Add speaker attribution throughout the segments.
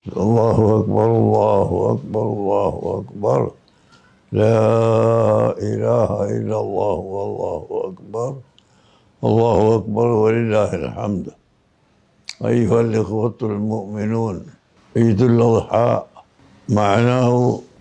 Speaker 1: الله أكبر الله أكبر الله أكبر لا إله إلا الله والله أكبر الله أكبر ولله الحمد. أيها الإخوة المؤمنون، عيد الأضحى معناه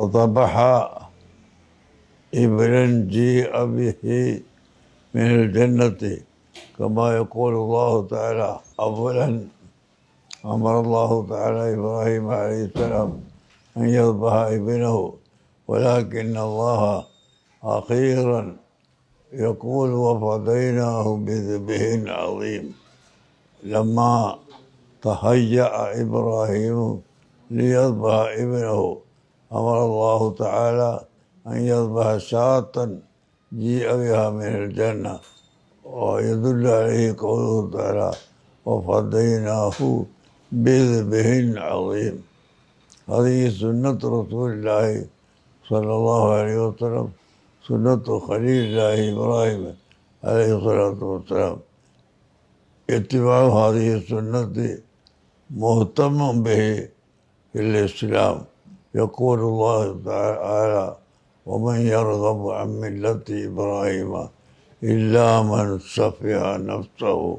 Speaker 1: ذبح ابنا جيء به من الجنة كما يقول الله تعالى. أولا أمر الله تعالى إبراهيم عليه السلام أن يذبح ابنه، ولكن الله أخيرا يقول وفديناه بذبح عظيم. لما تهيأ إبراهيم ليذبح ابنه أمر الله تعالى أن يذبح شاة جيء بها من الجنة، ويدل عليه قوله تعالى وفديناه بذبح عظيم. هذه سنة رسول الله صلى الله عليه وسلم، سنة خليل الله إبراهيم عليه الصلاة والسلام. اتباع هذه السنة مهتم به في الإسلام. يقول الله تعالى ومن يرغب عن ملة إبراهيم إلا من سفه نفسه،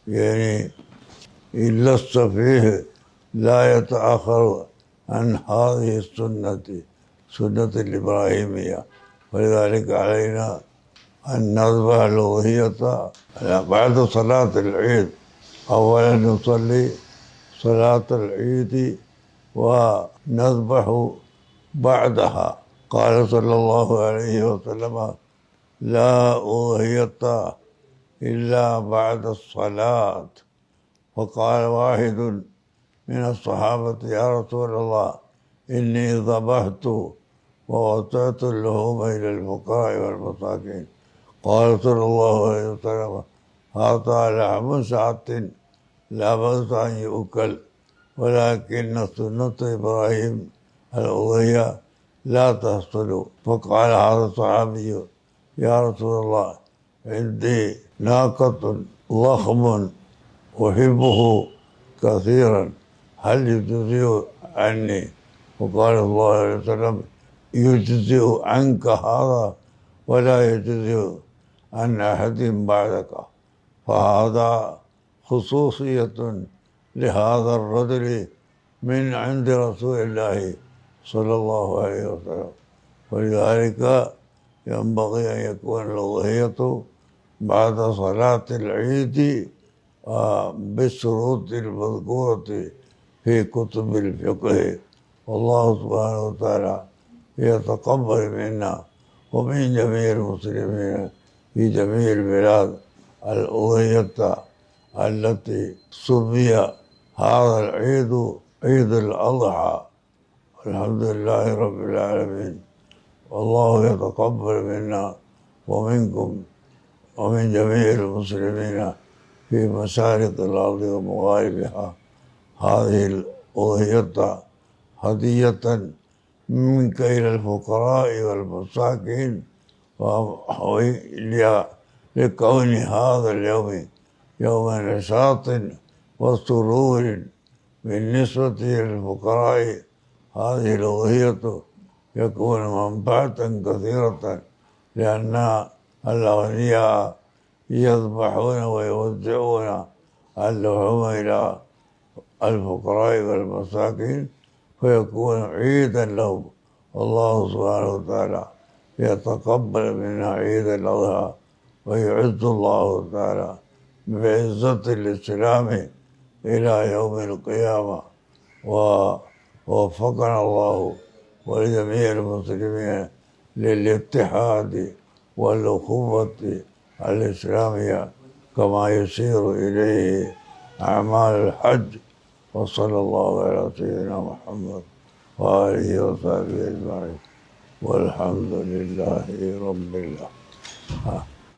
Speaker 1: يعني إلا السفيه لا يتأخر عن هذه السنة، سنة الإبراهيمية. ولذلك علينا أن نذبح الأضحية بعد صلاة العيد. أولا نصلي صلاة العيد ونذبح بعدها. قال صلى الله عليه وسلم لا أضحية إلا بعد الصلاة. فقال واحد من الصحابة يا رسول الله إني ذبحت ووضعت اللحوم إلى الفقراء والمساكين. قال صلى الله عليه وسلم هذا لحم شاة لا بأس أن يؤكل، ولكن سنة إبراهيم الأضحية لا تحصل. فقال هذا الصحابي يا رسول الله عندي ناقة ضخم أحبه كثيرا، هل يجزئ عني؟ وقال صلى الله عليه وسلم يجزئ عنك هذا ولا يجزئ عن أحد بعدك. فهذا خصوصية لهذا الرجل من عند رسول الله صلى الله عليه وسلم. ولذلك ينبغي أن يكون الأضحية بعد صلاة العيد بالشروط المذكورة في كتب الفقه. والله سبحانه وتعالى يتقبل منا ومن جميع المسلمين في جميع البلاد الأضحية التي سمي هذا العيد عيد الأضحى. الحمد لله رب العالمين. والله يتقبل منا ومنكم ومن جميع المسلمين في مشارق الأرض ومغاربها هذه الأضحية هدية منك إلى الفقراء والمساكين، لكون هذا اليوم يوم نشاط وسرور بالنسبة للفقراء. هذه الأضحية يكون منفعة كثيرة، لأن الأغنياء يذبحون ويوزعون اللحوم إلى الفقراء والمساكين فيكون عيدا لهم. والله سبحانه وتعالى يتقبل منا عيد الأضحى، ويعز الله تعالى بعزة الإسلام إلى يوم القيامة. ووفقنا الله ولجميع المسلمين للاتحاد والأخوة الإسلامية كما يسير إليه أعمال الحج. وصلى الله على سيدنا محمد وآله وصحبه أجمعين، والحمد لله رب العالمين.